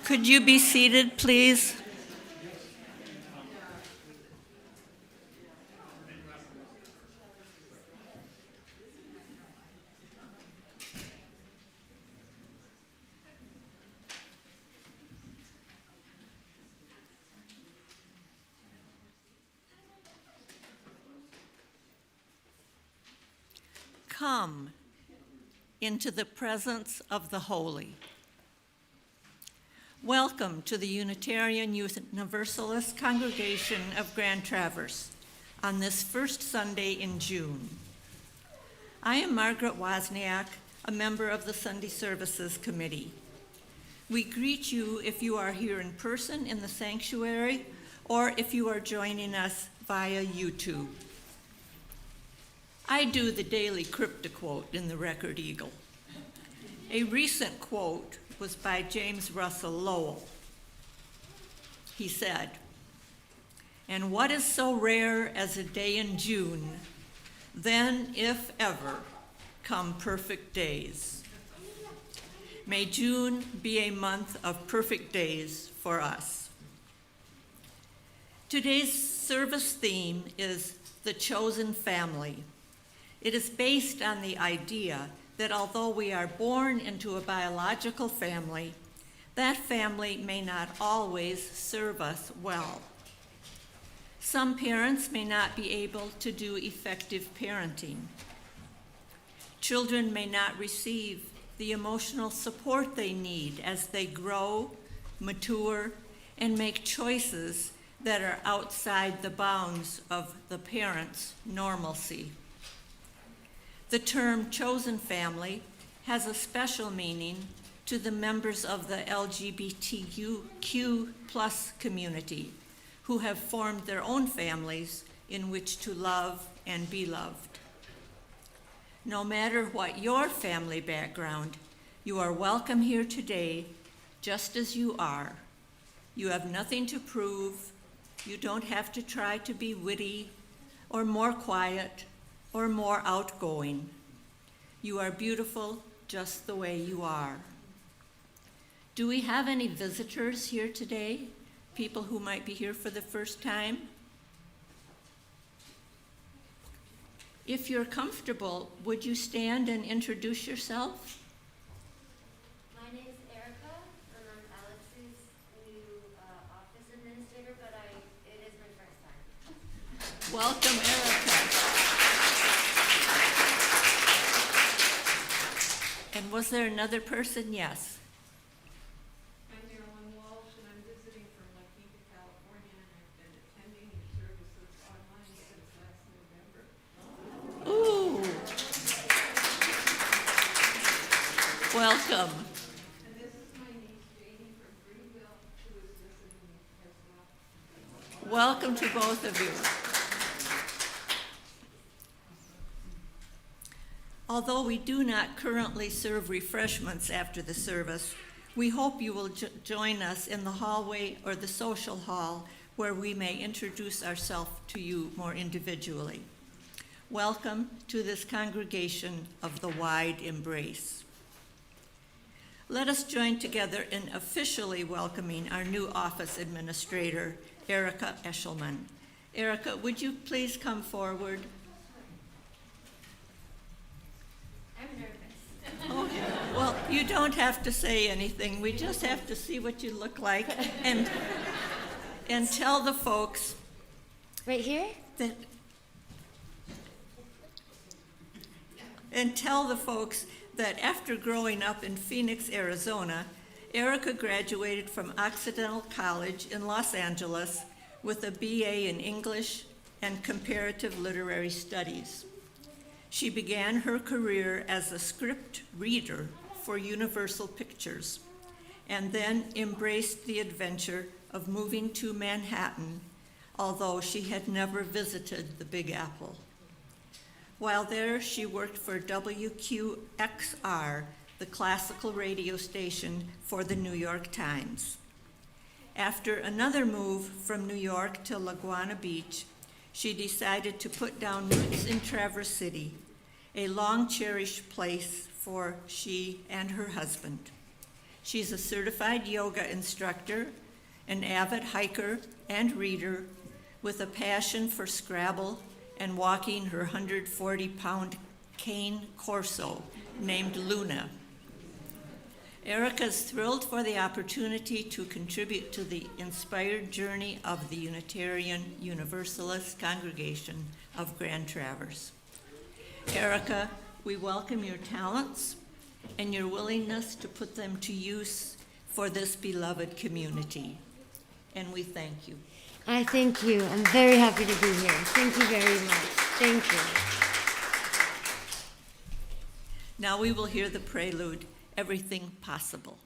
Could you be seated, please? Come into the presence of the holy. Welcome to the Unitarian Universalist congregation of Grand Traverse on this first Sunday in June. I am Margaret Wozniak, a member of the Sunday Services Committee. We greet you if you are here in person in the sanctuary or if you are joining us via YouTube. I do the daily cryptoquote in the Record Eagle. A recent quote was by James Russell Lowell. He said, "And what is so rare as a day in June, then, if ever, come perfect days." May June be a month of perfect days for us. Today's service theme is the chosen family. It is based on the idea that although we are born into a biological family, that family may not always serve us well. Some parents may not be able to do effective parenting. Children may not receive the emotional support they need as they grow, mature, and make choices that are outside the bounds of the parent's normalcy. The term chosen family has a special meaning to the members of the LGBTQ+ community who have formed their own families in which to love and be loved. No matter what your family background, you are welcome here today just as you are. You have nothing to prove. You don't have to try to be witty or more quiet or more outgoing. You are beautiful just the way you are. Do we have any visitors here today? People who might be here for the first time? If you're comfortable, would you stand and introduce yourself? My name is Erica, and I'm Alex's new office administrator, but it is my first time. Welcome, Erica. And was there another person? Yes. I'm Marilyn Walsh, and I'm visiting from La Quinta, California, and I've been attending your services online since last November. Ooh. Welcome. And this is my niece, Janie, from Greenville, who is visiting as well. Welcome to both of you. Although we do not currently serve refreshments after the service, we hope you will join us in the hallway or the social hall where we may introduce ourselves to you more individually. Welcome to this congregation of the wide embrace. Let us join together in officially welcoming our new office administrator, Erica Eshelman. Erica, would you please come forward? I'm nervous. Oh, well, you don't have to say anything. We just have to see what you look like and tell the folks Right here? that after growing up in Phoenix, Arizona, Erica graduated from Occidental College in Los Angeles with a BA in English and Comparative Literary Studies. She began her career as a script reader for Universal Pictures and then embraced the adventure of moving to Manhattan although she had never visited the Big Apple. While there, she worked for WQXR, the classical radio station for the New York Times. After another move from New York to Laguna Beach, she decided to put down roots in Traverse City, a long-cherished place for she and her husband. She's a certified yoga instructor, an avid hiker and reader with a passion for Scrabble and walking her 140-pound cane Corso named Luna. Erica is thrilled for the opportunity to contribute to the inspired journey of the Unitarian Universalist congregation of Grand Traverse. Erica, we welcome your talents and your willingness to put them to use for this beloved community. And we thank you. I thank you. I'm very happy to be here. Thank you very much. Thank you. Now we will hear the prelude, Everything Possible.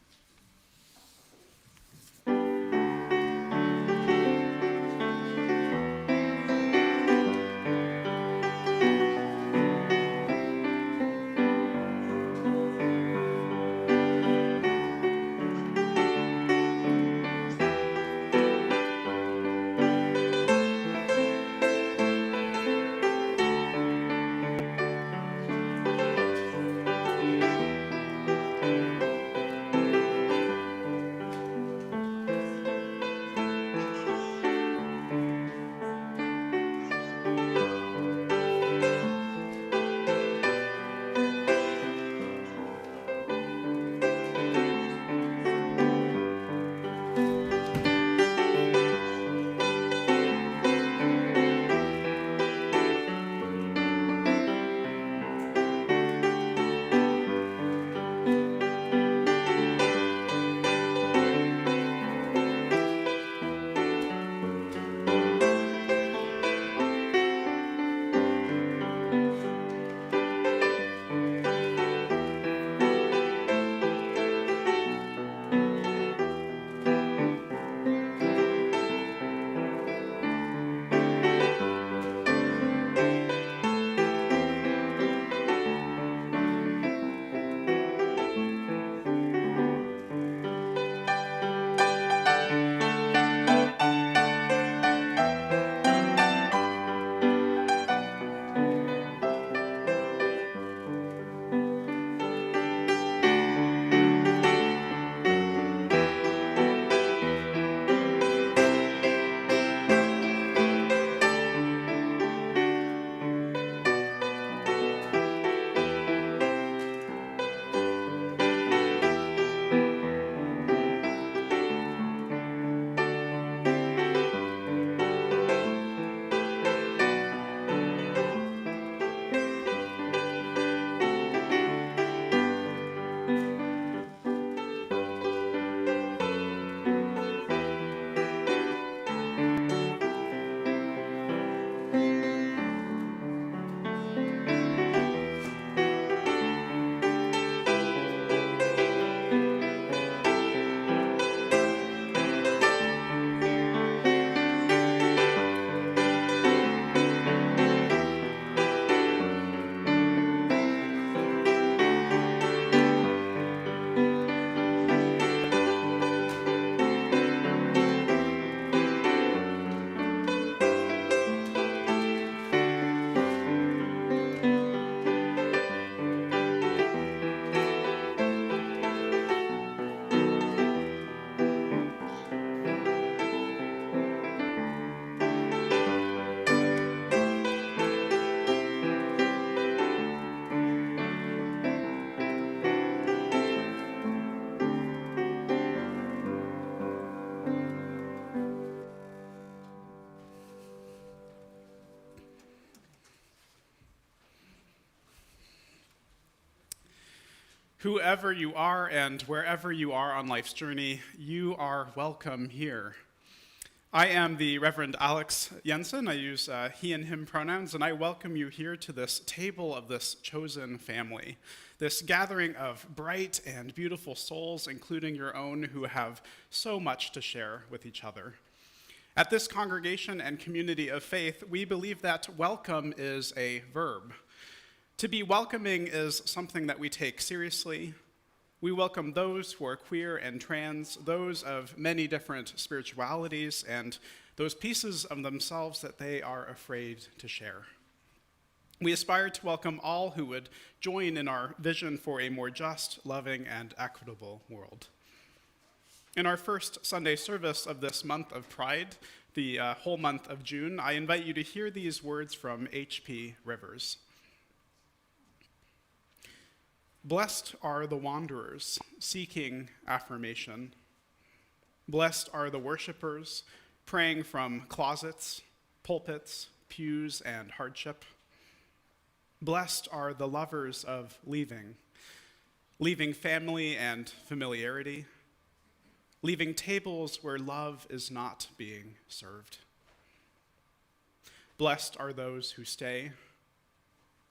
Whoever you are and wherever you are on life's journey, you are welcome here. I am the Reverend Alex Jensen. I use he and him pronouns, and I welcome you here to this table of this chosen family, this gathering of bright and beautiful souls, including your own, who have so much to share with each other. At this congregation and community of faith, we believe that welcome is a verb. To be welcoming is something that we take seriously. We welcome those who are queer and trans, those of many different spiritualities, and those pieces of themselves that they are afraid to share. We aspire to welcome all who would join in our vision for a more just, loving, and equitable world. In our first Sunday service of this month of Pride, the whole month of June, I invite you to hear these words from H.P. Rivers. Blessed are the wanderers seeking affirmation. Blessed are the worshipers praying from closets, pulpits, pews, and hardship. Blessed are the lovers of leaving family and familiarity, leaving tables where love is not being served. Blessed are those who stay.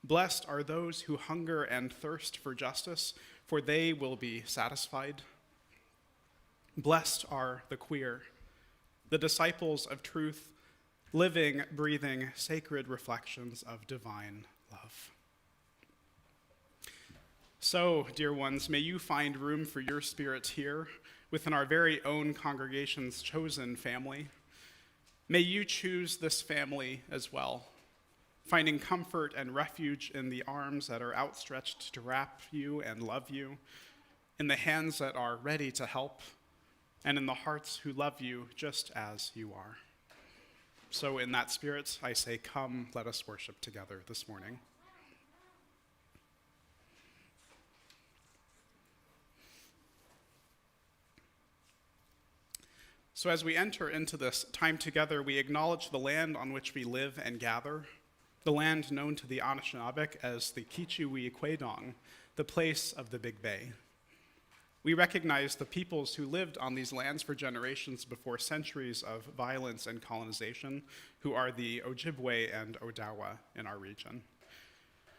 Blessed are those who hunger and thirst for justice, for they will be satisfied. Blessed are the queer, the disciples of truth, living, breathing, sacred reflections of divine love. So, dear ones, may you find room for your spirit here within our very own congregation's chosen family. May you choose this family as well, finding comfort and refuge in the arms that are outstretched to wrap you and love you, in the hands that are ready to help, and in the hearts who love you just as you are. So in that spirit, I say, come, let us worship together this morning. So as we enter into this time together, we acknowledge the land on which we live and gather, the land known to the Anishinaabe as the Kichiwi-Kwedong, the place of the Big Bay. We recognize the peoples who lived on these lands for generations before centuries of violence and colonization, who are the Ojibwe and Odawa in our region.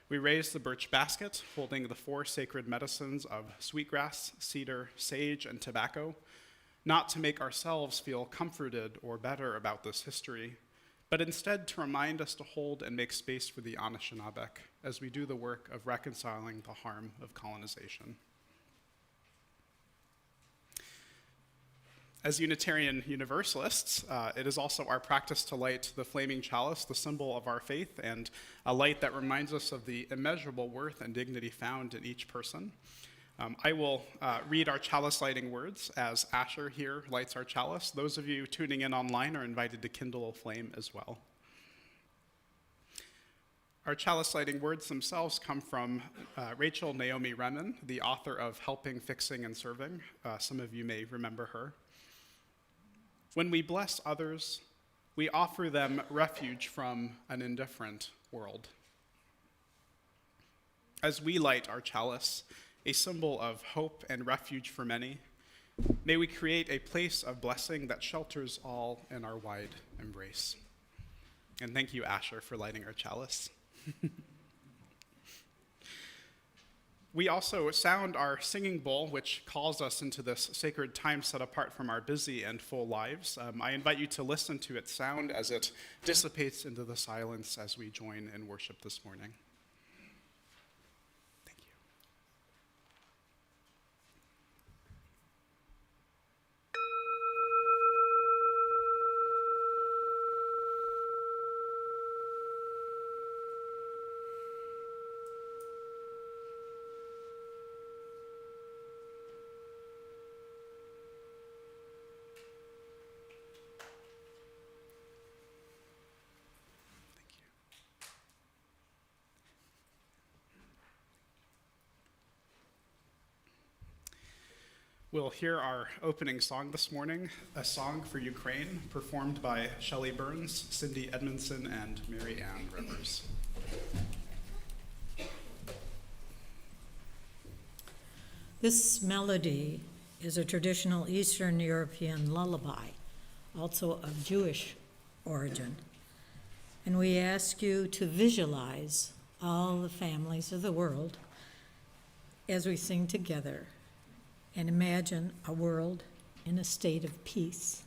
We raise the birch basket, holding the 4 sacred medicines of sweetgrass, cedar, sage, and tobacco, not to make ourselves feel comforted or better about this history, but instead to remind us to hold and make space for the Anishinaabe as we do the work of reconciling the harm of colonization. As Unitarian Universalists, it is also our practice to light the flaming chalice, the symbol of our faith, and a light that reminds us of the immeasurable worth and dignity found in each person. I will read our chalice lighting words as Asher here lights our chalice. Those of you tuning in online are invited to kindle a flame as well. Our chalice lighting words themselves come from Rachel Naomi Remen, the author of Helping, Fixing, and Serving. Some of you may remember her. When we bless others, we offer them refuge from an indifferent world. As we light our chalice, a symbol of hope and refuge for many, may we create a place of blessing that shelters all in our wide embrace. And thank you, Asher, for lighting our chalice. We also sound our singing bowl, which calls us into this sacred time set apart from our busy and full lives. I invite you to listen to its sound as it dissipates into the silence as we join in worship this morning. Thank you. We'll hear our opening song this morning, A Song for Ukraine, performed by Shelley Burns, Cindy Edmondson, and Mary Ann Rivers. This melody is a traditional Eastern European lullaby, also of Jewish origin. And we ask you to visualize all the families of the world as we sing together and imagine a world in a state of peace.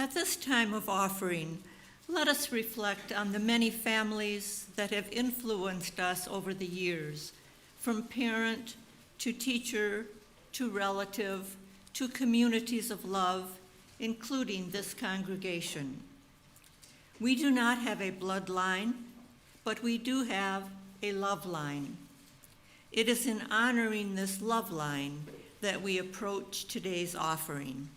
At this time of offering, let us reflect on the many families that have influenced us over the years, from parent to teacher to relative to communities of love, including this congregation. We do not have a bloodline, but we do have a love line. It is in honoring this love line that we approach today's offering.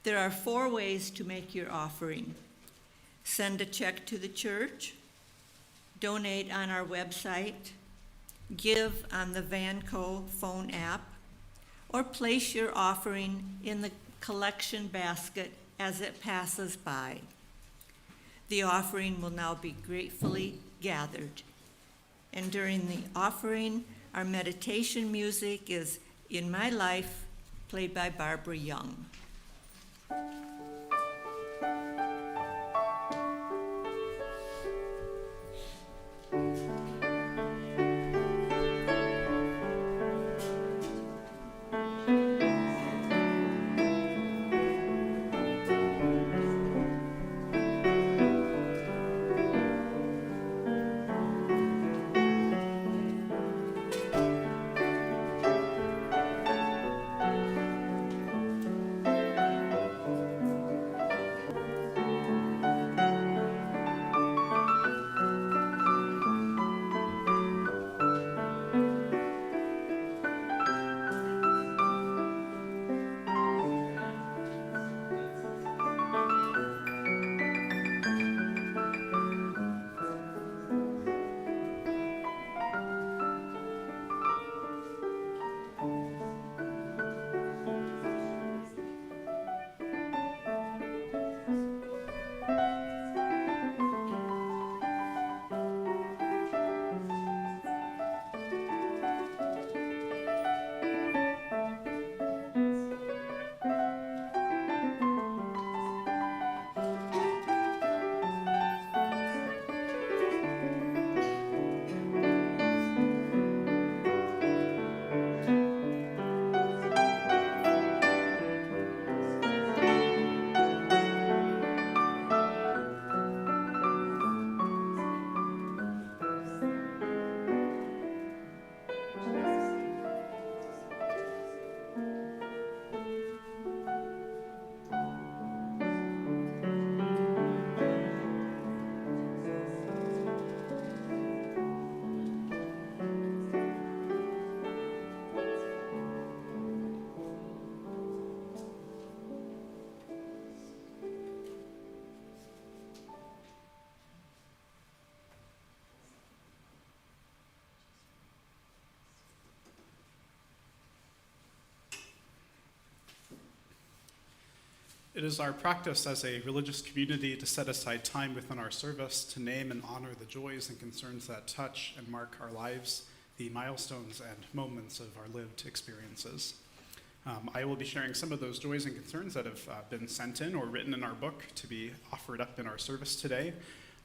There are 4 ways to make your offering. Send a check to the church, donate on our website, give on the Vanco phone app, or place your offering in the collection basket as it passes by. The offering will now be gratefully gathered. And during the offering, our meditation music is In My Life, played by Barbara Young. It is our practice as a religious community to set aside time within our service to name and honor the joys and concerns that touch and mark our lives, the milestones and moments of our lived experiences. I will be sharing some of those joys and concerns that have been sent in or written in our book to be offered up in our service today.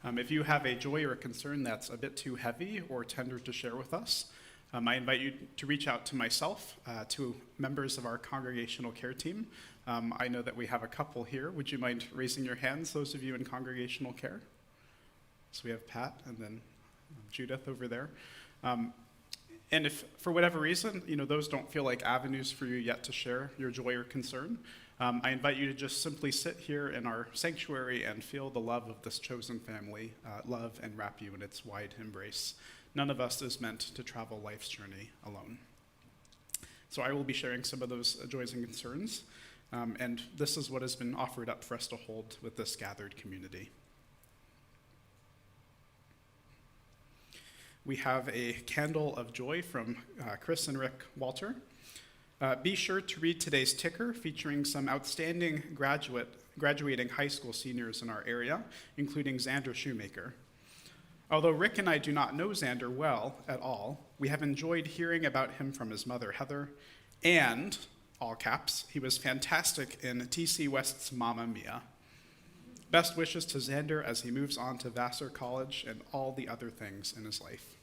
If you have a joy or a concern that's a bit too heavy or tender to share with us, I invite you to reach out to myself, to members of our congregational care team. I know that we have a couple here. Would you mind raising your hands, those of you in congregational care? So we have Pat and then Judith over there. And if for whatever reason, those don't feel like avenues for you yet to share your joy or concern, I invite you to just simply sit here in our sanctuary and feel the love of this chosen family, love and wrap you in its wide embrace. None of us is meant to travel life's journey alone. So I will be sharing some of those joys and concerns, and this is what has been offered up for us to hold with this gathered community. We have a candle of joy from Chris and Rick Walter. Be sure to read today's ticker featuring some outstanding graduating high school seniors in our area, including Xander Shoemaker. Although Rick and I do not know Xander well at all, we have enjoyed hearing about him from his mother, Heather, and, all caps, he was fantastic in TC West's Mamma Mia. Best wishes to Xander as he moves on to Vassar College and all the other things in his life.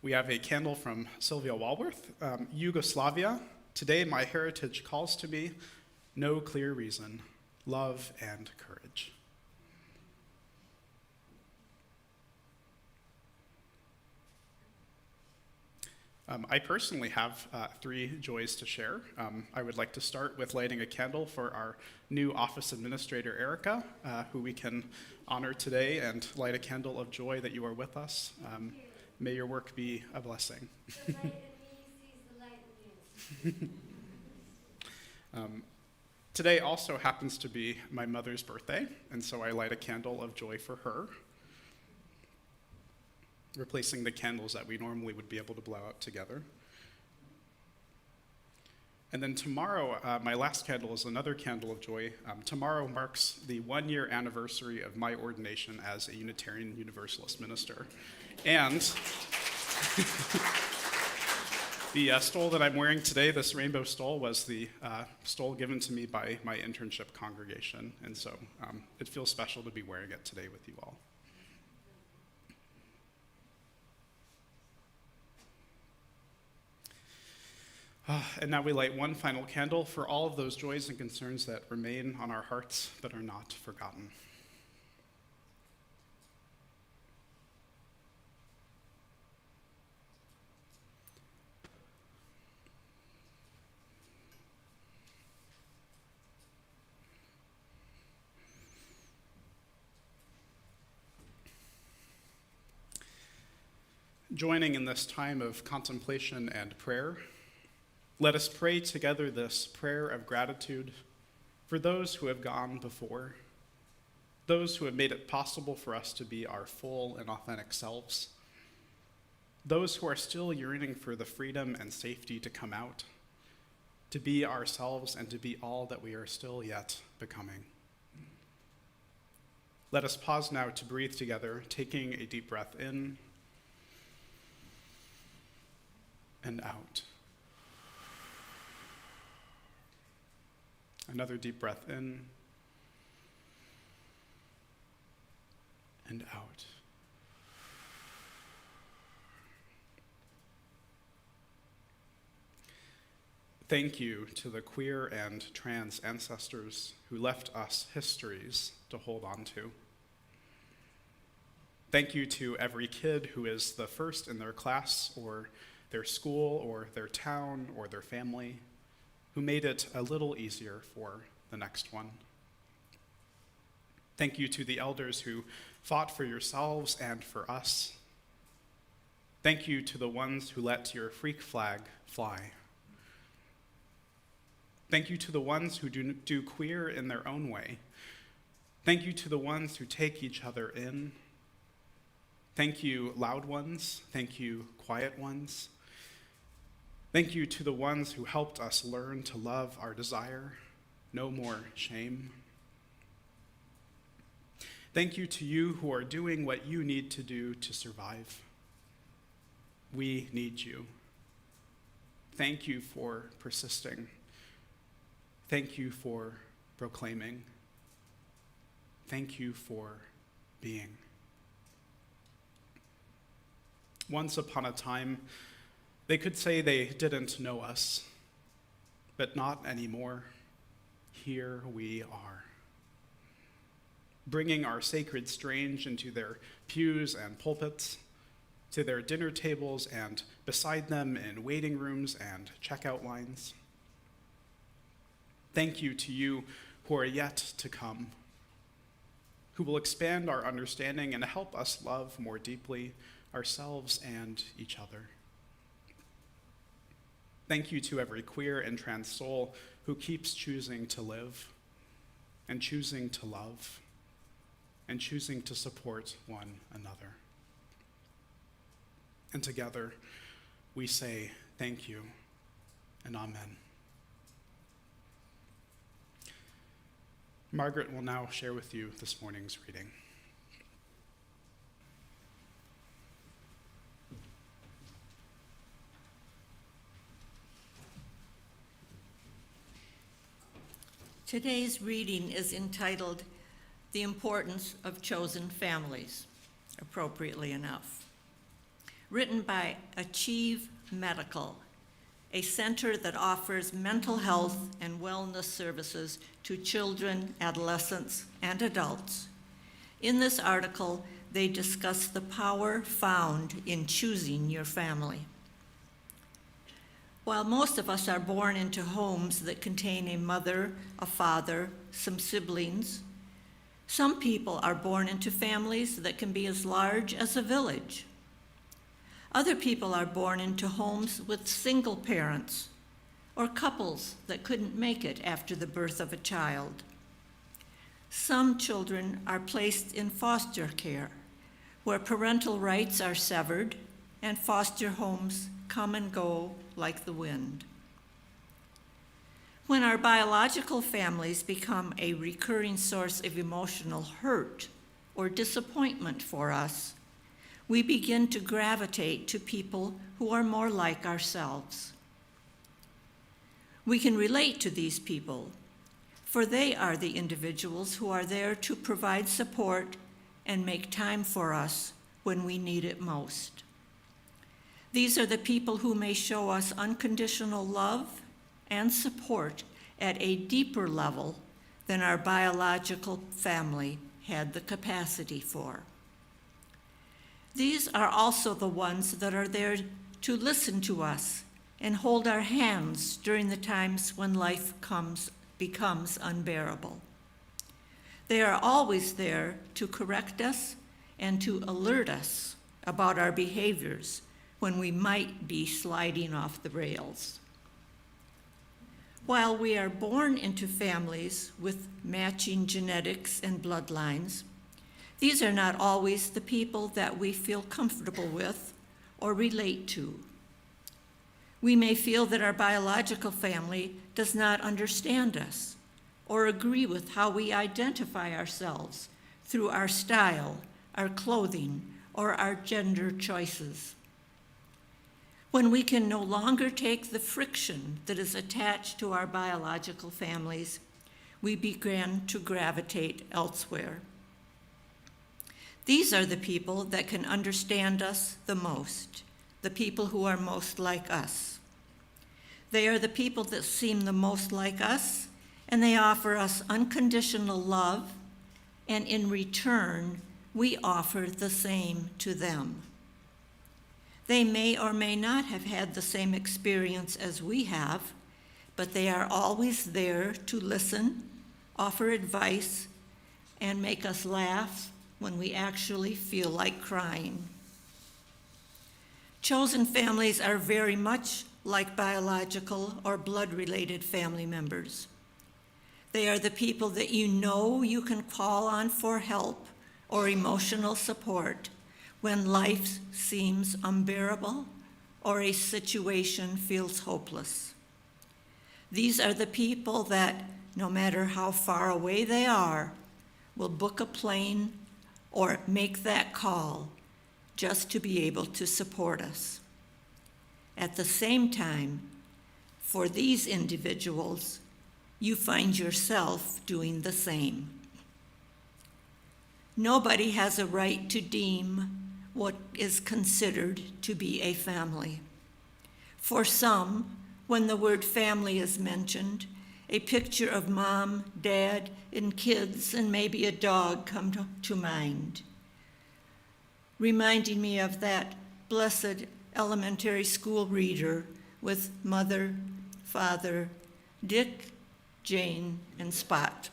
We have a candle from Sylvia Walworth. Yugoslavia, Today my heritage calls to me no clear reason, love and courage. I personally have 3 joys to share. I would like to start with lighting a candle for our new office administrator, Erica, who we can honor today, and light a candle of joy that you are with us. May your work be a blessing. The light in me sees the light in you. Today also happens to be my mother's birthday, and so I light a candle of joy for her, replacing the candles that we normally would be able to blow out together. And then tomorrow, my last candle is another candle of joy. Tomorrow marks the 1-year anniversary of my ordination as a Unitarian Universalist minister. And the stole that I'm wearing today, this rainbow stole, was the stole given to me by my internship congregation. And so it feels special to be wearing it today with you all. And now we light one final candle for all of those joys and concerns that remain on our hearts but are not forgotten. Joining in this time of contemplation and prayer, let us pray together this prayer of gratitude for those who have gone before, those who have made it possible for us to be our full and authentic selves, those who are still yearning for the freedom and safety to come out, to be ourselves and to be all that we are still yet becoming. Let us pause now to breathe together, taking a deep breath in and out. Another deep breath in and out. Thank you to the queer and trans ancestors who left us histories to hold on to. Thank you to every kid who is the first in their class or their school or their town or their family, who made it a little easier for the next one. Thank you to the elders who fought for yourselves and for us. Thank you to the ones who let your freak flag fly. Thank you to the ones who do queer in their own way. Thank you to the ones who take each other in. Thank you, loud ones. Thank you, quiet ones. Thank you to the ones who helped us learn to love our desire, no more shame. Thank you to you who are doing what you need to do to survive. We need you. Thank you for persisting. Thank you for proclaiming. Thank you for being. Once upon a time, they could say they didn't know us, but not anymore. Here we are, bringing our sacred strange into their pews and pulpits, to their dinner tables and beside them in waiting rooms and checkout lines. Thank you to you who are yet to come, who will expand our understanding and help us love more deeply ourselves and each other. Thank you to every queer and trans soul who keeps choosing to live and choosing to love and choosing to support one another. And together we say thank you and amen. Margaret will now share with you this morning's reading. Today's reading is entitled The Importance of Chosen Families, appropriately enough. Written by Achieve Medical, a center that offers mental health and wellness services to children, adolescents, and adults. In this article, they discuss the power found in choosing your family. While most of us are born into homes that contain a mother, a father, some siblings, some people are born into families that can be as large as a village. Other people are born into homes with single parents or couples that couldn't make it after the birth of a child. Some children are placed in foster care, where parental rights are severed and foster homes come and go like the wind. When our biological families become a recurring source of emotional hurt or disappointment for us, we begin to gravitate to people who are more like ourselves. We can relate to these people, for they are the individuals who are there to provide support and make time for us when we need it most. These are the people who may show us unconditional love and support at a deeper level than our biological family had the capacity for. These are also the ones that are there to listen to us and hold our hands during the times when life becomes unbearable. They are always there to correct us and to alert us about our behaviors when we might be sliding off the rails. While we are born into families with matching genetics and bloodlines, these are not always the people that we feel comfortable with or relate to. We may feel that our biological family does not understand us or agree with how we identify ourselves through our style, our clothing, or our gender choices. When we can no longer take the friction that is attached to our biological families, we begin to gravitate elsewhere. These are the people that can understand us the most, the people who are most like us. They are the people that seem the most like us, and they offer us unconditional love, and in return, we offer the same to them. They may or may not have had the same experience as we have, but they are always there to listen, offer advice, and make us laugh when we actually feel like crying. Chosen families are very much like biological or blood-related family members. They are the people that you know you can call on for help or emotional support when life seems unbearable or a situation feels hopeless. These are the people that, no matter how far away they are, will book a plane or make that call just to be able to support us. At the same time, for these individuals, you find yourself doing the same. Nobody has a right to deem what is considered to be a family. For some, when the word family is mentioned, a picture of mom, dad, and kids, and maybe a dog come to mind, reminding me of that blessed elementary school reader with mother, father, Dick, Jane, and Spot.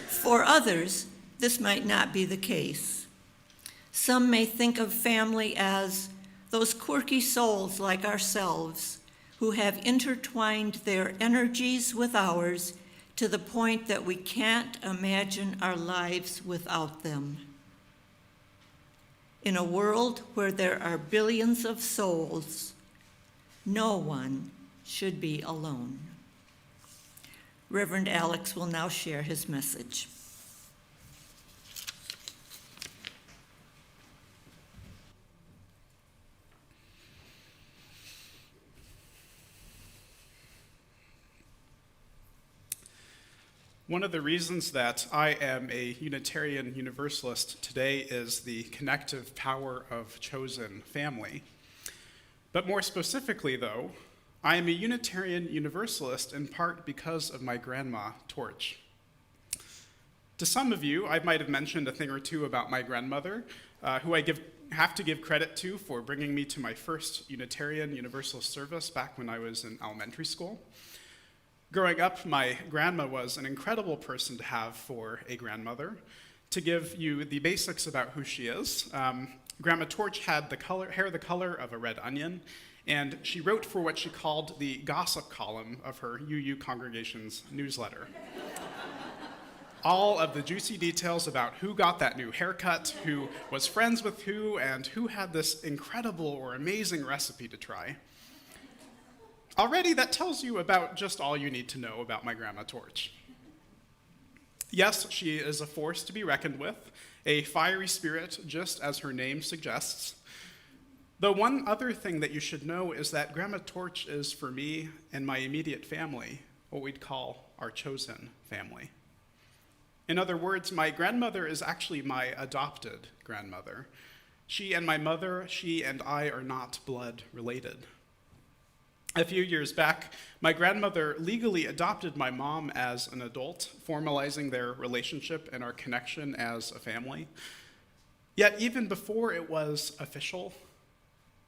For others, this might not be the case. Some may think of family as those quirky souls like ourselves who have intertwined their energies with ours to the point that we can't imagine our lives without them. In a world where there are billions of souls, no one should be alone. Reverend Alex will now share his message. One of the reasons that I am a Unitarian Universalist today is the connective power of chosen family. But more specifically, though, I am a Unitarian Universalist in part because of my grandma, Torch. To some of you, I might have mentioned a thing or two about my grandmother, who I have to give credit to for bringing me to my first Unitarian Universalist service back when I was in elementary school. Growing up, my grandma was an incredible person to have for a grandmother. To give you the basics about who she is, Grandma Torch had hair the color of a red onion, and she wrote for what she called the gossip column of her UU congregation's newsletter. All of the juicy details about who got that new haircut, who was friends with who, and who had this incredible or amazing recipe to try. Already, that tells you about just all you need to know about my Grandma Torch. Yes, she is a force to be reckoned with, a fiery spirit, just as her name suggests. Though one other thing that you should know is that Grandma Torch is, for me and my immediate family, what we'd call our chosen family. In other words, my grandmother is actually my adopted grandmother. She and my mother, she and I are not blood related. A few years back, my grandmother legally adopted my mom as an adult, formalizing their relationship and our connection as a family. Yet even before it was official,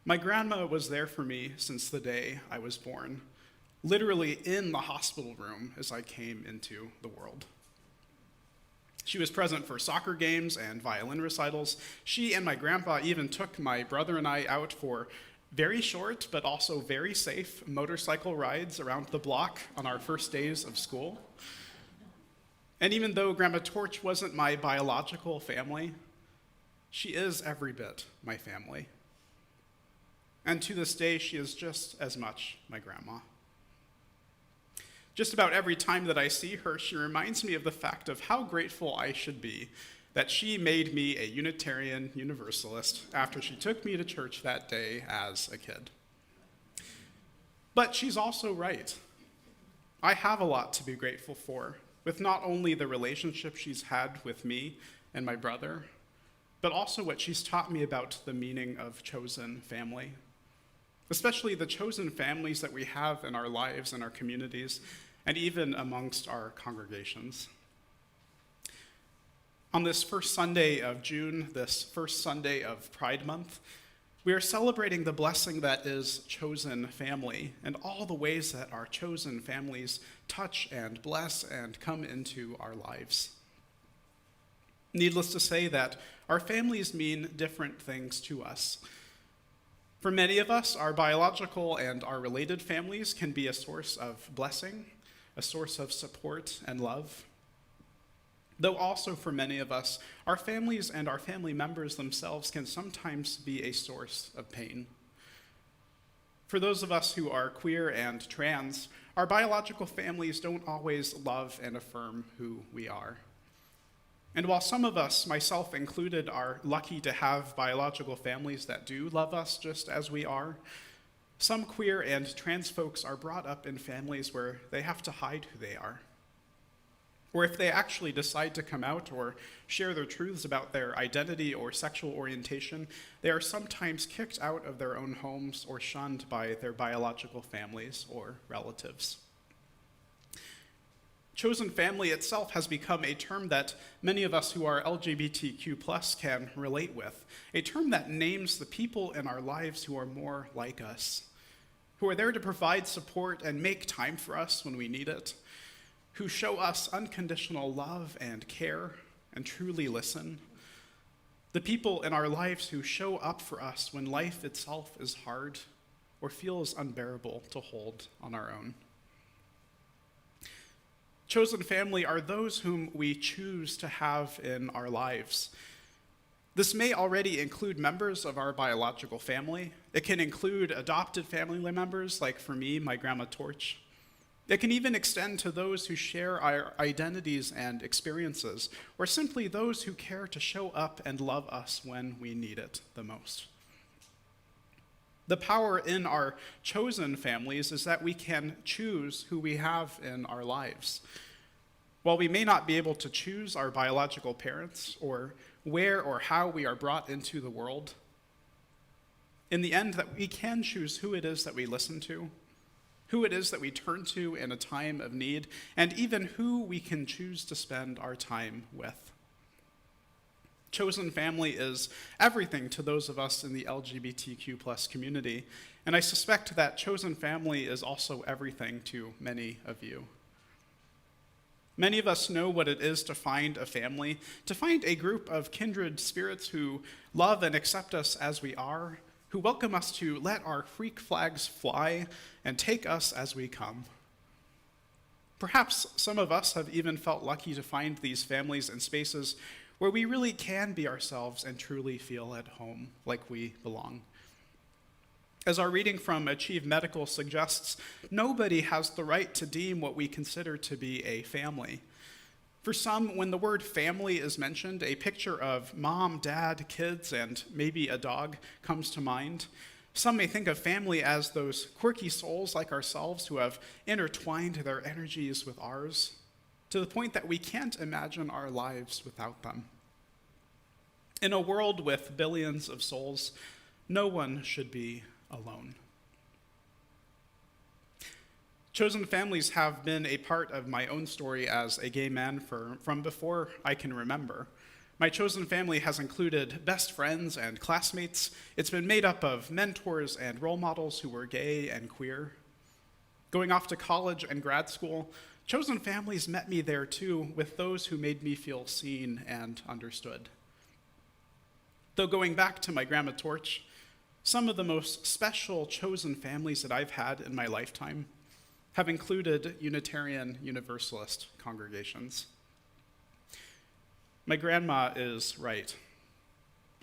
my grandma was there for me since the day I was born, literally in the hospital room as I came into the world. She was present for soccer games and violin recitals. She and my grandpa even took my brother and I out for very short, but also very safe motorcycle rides around the block on our first days of school. And even though Grandma Torch wasn't my biological family, she is every bit my family. And to this day, she is just as much my grandma. Just about every time that I see her, she reminds me of the fact of how grateful I should be that she made me a Unitarian Universalist after she took me to church that day as a kid. But she's also right. I have a lot to be grateful for, with not only the relationship she's had with me and my brother, but also what she's taught me about the meaning of chosen family, especially the chosen families that we have in our lives and our communities, and even amongst our congregations. On this first Sunday of June, this first Sunday of Pride Month, we are celebrating the blessing that is chosen family and all the ways that our chosen families touch and bless and come into our lives. Needless to say that our families mean different things to us. For many of us, our biological and our related families can be a source of blessing, a source of support and love. Though also for many of us, our families and our family members themselves can sometimes be a source of pain. For those of us who are queer and trans, our biological families don't always love and affirm who we are. And while some of us, myself included, are lucky to have biological families that do love us just as we are, some queer and trans folks are brought up in families where they have to hide who they are. Or if they actually decide to come out or share their truths about their identity or sexual orientation, they are sometimes kicked out of their own homes or shunned by their biological families or relatives. Chosen family itself has become a term that many of us who are LGBTQ+ can relate with, a term that names the people in our lives who are more like us, who are there to provide support and make time for us when we need it, who show us unconditional love and care and truly listen. The people in our lives who show up for us when life itself is hard or feels unbearable to hold on our own. Chosen family are those whom we choose to have in our lives. This may already include members of our biological family. It can include adopted family members, like for me, my Grandma Torch. It can even extend to those who share our identities and experiences, or simply those who care to show up and love us when we need it the most. The power in our chosen families is that we can choose who we have in our lives. While we may not be able to choose our biological parents or where or how we are brought into the world, in the end, that we can choose who it is that we listen to, who it is that we turn to in a time of need, and even who we can choose to spend our time with. Chosen family is everything to those of us in the LGBTQ plus community, and I suspect that chosen family is also everything to many of you. Many of us know what it is to find a family, to find a group of kindred spirits who love and accept us as we are, who welcome us to let our freak flags fly and take us as we come. Perhaps some of us have even felt lucky to find these families and spaces where we really can be ourselves and truly feel at home, like we belong. As our reading from Achieve Medical suggests, nobody has the right to deem what we consider to be a family. For some, when the word family is mentioned, a picture of mom, dad, kids, and maybe a dog comes to mind. Some may think of family as those quirky souls like ourselves who have intertwined their energies with ours, to the point that we can't imagine our lives without them. In a world with billions of souls, no one should be alone. Chosen families have been a part of my own story as a gay man from before I can remember. My chosen family has included best friends and classmates. It's been made up of mentors and role models who were gay and queer. Going off to college and grad school, chosen families met me there too, with those who made me feel seen and understood. Though going back to my Grandma Torch, some of the most special chosen families that I've had in my lifetime have included Unitarian Universalist congregations. My grandma is right.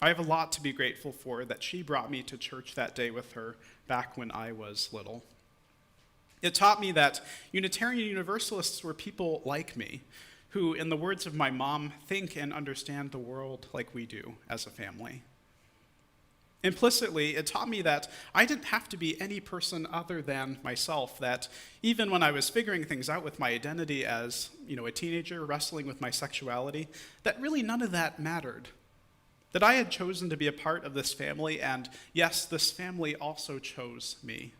I have a lot to be grateful for that she brought me to church that day with her back when I was little. It taught me that Unitarian Universalists were people like me, who, in the words of my mom, think and understand the world like we do as a family. Implicitly, it taught me that I didn't have to be any person other than myself, that even when I was figuring things out with my identity as, a teenager wrestling with my sexuality, that really none of that mattered. That I had chosen to be a part of this family, and yes, this family also chose me.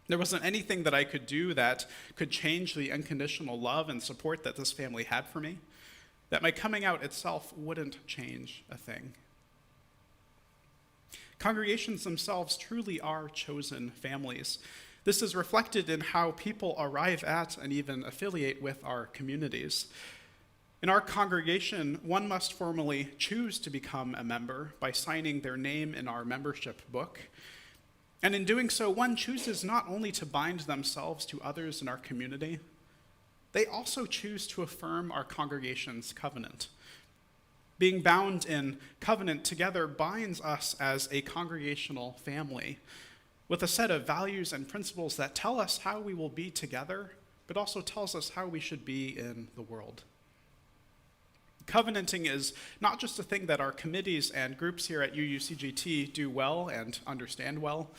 There wasn't anything that I could do that could change the unconditional love and support that this family had for me, that my coming out itself wouldn't change a thing. Congregations themselves truly are chosen families. This is reflected in how people arrive at and even affiliate with our communities. In our congregation, one must formally choose to become a member by signing their name in our membership book. And in doing so, one chooses not only to bind themselves to others in our community, they also choose to affirm our congregation's covenant. Being bound in covenant together binds us as a congregational family with a set of values and principles that tell us how we will be together, but also tells us how we should be in the world. Covenanting is not just a thing that our committees and groups here at UUCGT do well and understand well.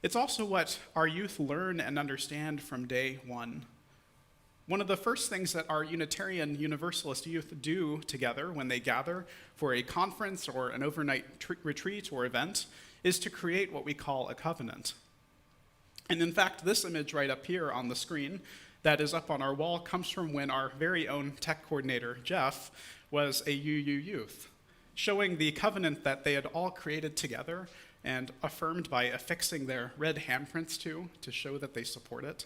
It's also what our youth learn and understand from day one. One of the first things that our Unitarian Universalist youth do together when they gather for a conference or an overnight retreat or event is to create what we call a covenant. And in fact, this image right up here on the screen that is up on our wall comes from when our very own tech coordinator, Jeff, was a UU youth, showing the covenant that they had all created together and affirmed by affixing their red handprints to show that they support it.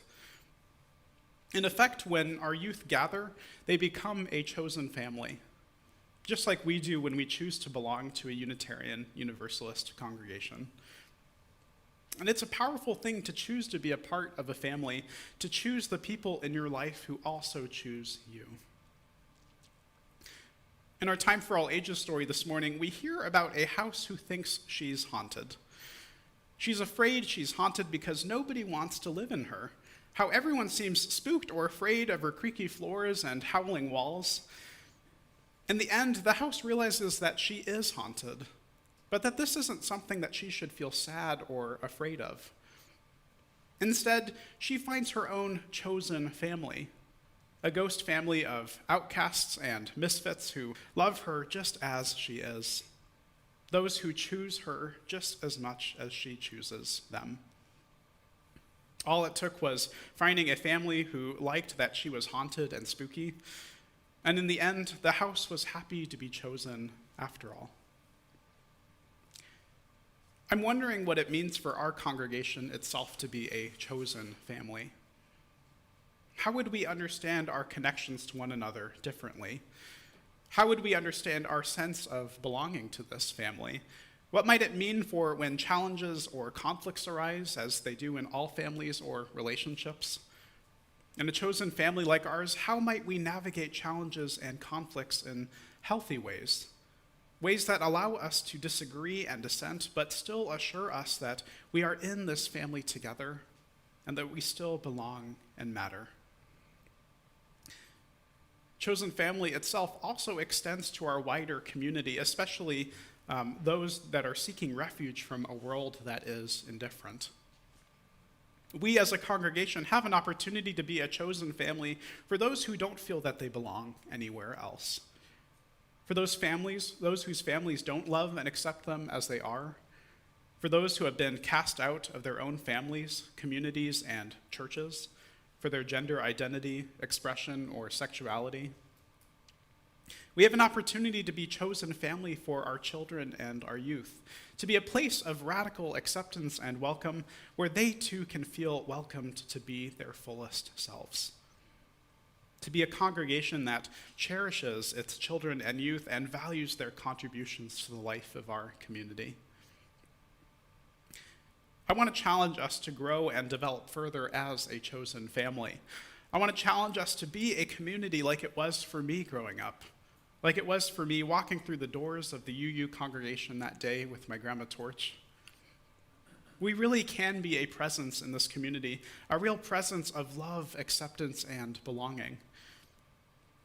In effect, when our youth gather, they become a chosen family, just like we do when we choose to belong to a Unitarian Universalist congregation. And it's a powerful thing to choose to be a part of a family, to choose the people in your life who also choose you. In our Time for All Ages story this morning, we hear about a house who thinks she's haunted. She's afraid she's haunted because nobody wants to live in her. How everyone seems spooked or afraid of her creaky floors and howling walls. In the end, the house realizes that she is haunted, but that this isn't something that she should feel sad or afraid of. Instead, she finds her own chosen family, a ghost family of outcasts and misfits who love her just as she is. those who choose her just as much as she chooses them. All it took was finding a family who liked that she was haunted and spooky, and in the end, the house was happy to be chosen after all. I'm wondering what it means for our congregation itself to be a chosen family. How would we understand our connections to one another differently? How would we understand our sense of belonging to this family? What might it mean for when challenges or conflicts arise, as they do in all families or relationships? In a chosen family like ours, how might we navigate challenges and conflicts in healthy ways? Ways that allow us to disagree and dissent, but still assure us that we are in this family together and that we still belong and matter. Chosen family itself also extends to our wider community, especially those that are seeking refuge from a world that is indifferent. We as a congregation have an opportunity to be a chosen family for those who don't feel that they belong anywhere else. For those whose families don't love and accept them as they are. For those who have been cast out of their own families, communities, and churches for their gender identity, expression, or sexuality. We have an opportunity to be chosen family for our children and our youth, to be a place of radical acceptance and welcome where they too can feel welcomed to be their fullest selves. To be a congregation that cherishes its children and youth and values their contributions to the life of our community. I want to challenge us to grow and develop further as a chosen family. I want to challenge us to be a community like it was for me growing up, like it was for me walking through the doors of the UU congregation that day with my grandma torch. We really can be a presence in this community, a real presence of love, acceptance, and belonging.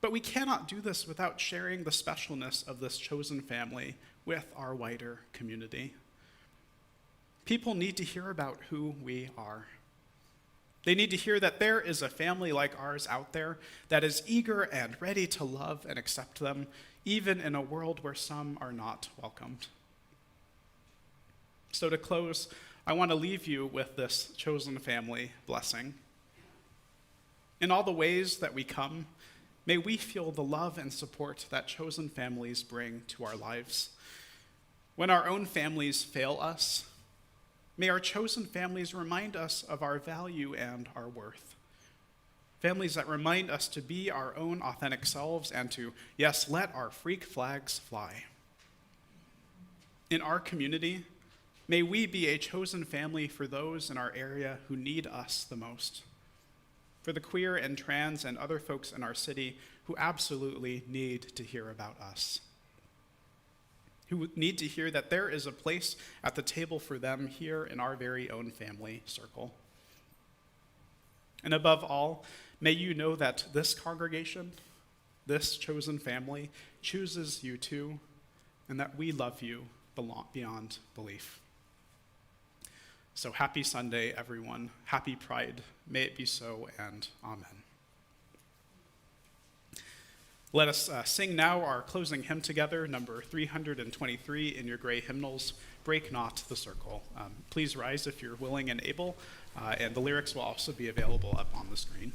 But we cannot do this without sharing the specialness of this chosen family with our wider community. People need to hear about who we are. They need to hear that there is a family like ours out there that is eager and ready to love and accept them, even in a world where some are not welcomed. So to close, I want to leave you with this chosen family blessing. In all the ways that we come, may we feel the love and support that chosen families bring to our lives. When our own families fail us, may our chosen families remind us of our value and our worth. Families that remind us to be our own authentic selves and to, yes, let our freak flags fly. In our community, may we be a chosen family for those in our area who need us the most. For the queer and trans and other folks in our city who absolutely need to hear about us. Who need to hear that there is a place at the table for them here in our very own family circle. And above all, may you know that this congregation, this chosen family, chooses you too, and that we love you beyond belief. So happy Sunday, everyone. Happy Pride. May it be so, and amen. Let us sing now our closing hymn together, number 323 in your gray hymnals, Break Not the Circle. Please rise if you're willing and able, and the lyrics will also be available up on the screen.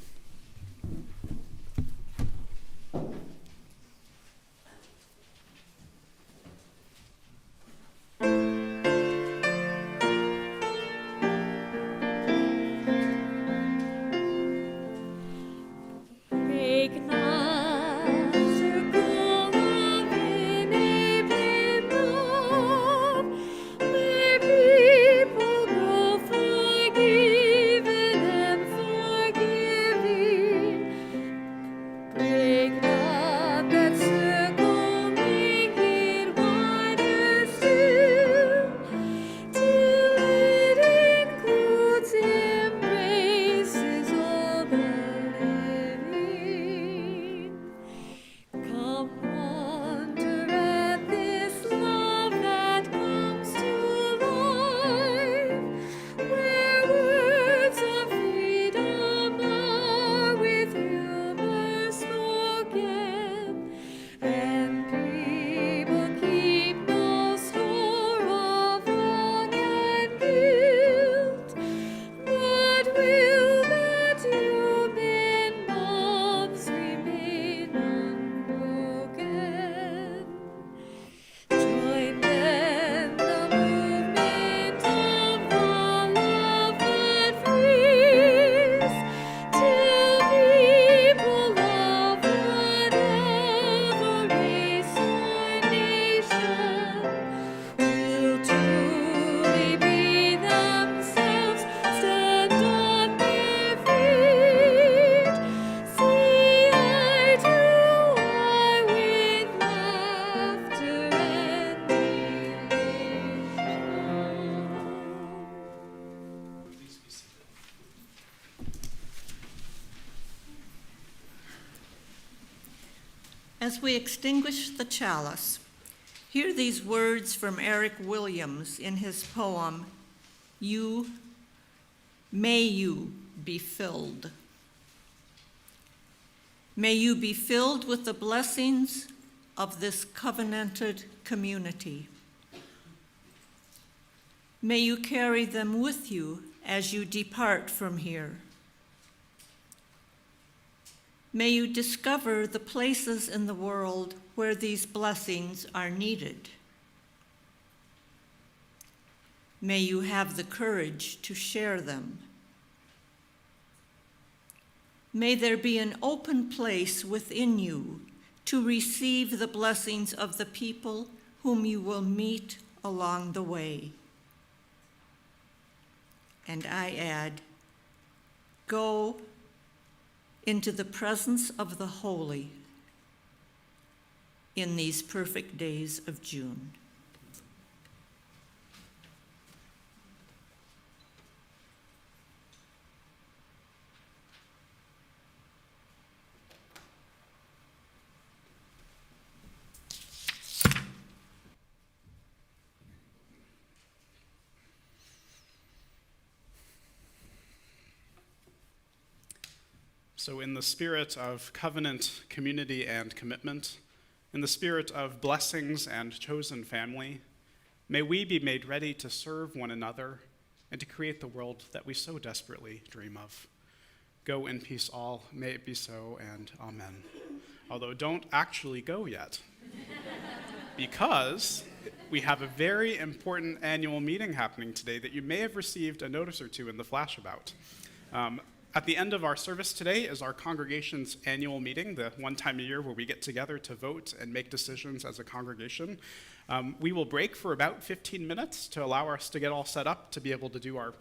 As we extinguish the chalice, hear these words from Eric Williams in his poem, May you be filled. May you be filled with the blessings of this covenanted community. May you carry them with you as you depart from here. May you discover the places in the world where these blessings are needed. May you have the courage to share them. May there be an open place within you to receive the blessings of the people whom you will meet along the way. And I add, go into the presence of the holy in these perfect days of June. So in the spirit of covenant, community, and commitment, in the spirit of blessings and chosen family, may we be made ready to serve one another and to create the world that we so desperately dream of. Go in peace all, may it be so, and amen. Although don't actually go yet, because we have a very important annual meeting happening today that you may have received a notice or two in the flash about. At the end of our service today is our congregation's annual meeting, the one time a year where we get together to vote and make decisions as a congregation. We will break for about 15 minutes to allow us to get all set up to be able to do our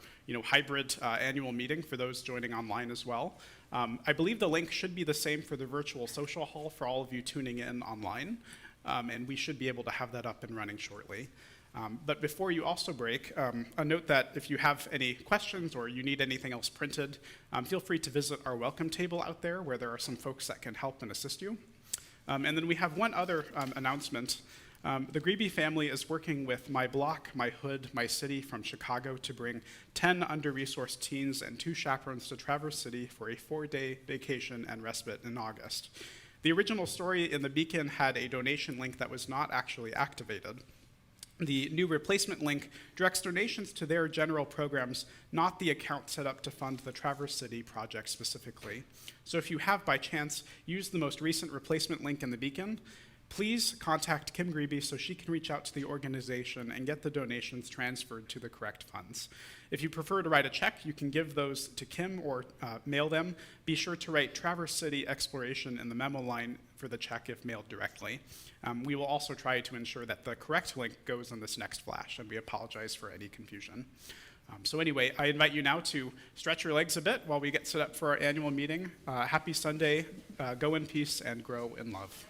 hybrid annual meeting for those joining online as well. I believe the link should be the same for the virtual social hall for all of you tuning in online, and we should be able to have that up and running shortly. But before you also break, a note that if you have any questions or you need anything else printed, feel free to visit our welcome table out there where there are some folks that can help and assist you. And then we have one other announcement. The Grebe family is working with My Block, My Hood, My City from Chicago to bring 10 under-resourced teens and 2 chaperones to Traverse City for a 4-day vacation and respite in August. The original story in the Beacon had a donation link that was not actually activated. The new replacement link directs donations to their general programs, not the account set up to fund the Traverse City project specifically. So if you have, by chance, used the most recent replacement link in the Beacon, please contact Kim Grebe so she can reach out to the organization and get the donations transferred to the correct funds. If you prefer to write a check, you can give those to Kim or mail them. Be sure to write Traverse City Exploration in the memo line for the check if mailed directly. We will also try to ensure that the correct link goes in this next flash, and we apologize for any confusion. So anyway, I invite you now to stretch your legs a bit while we get set up for our annual meeting. Happy Sunday, go in peace, and grow in love.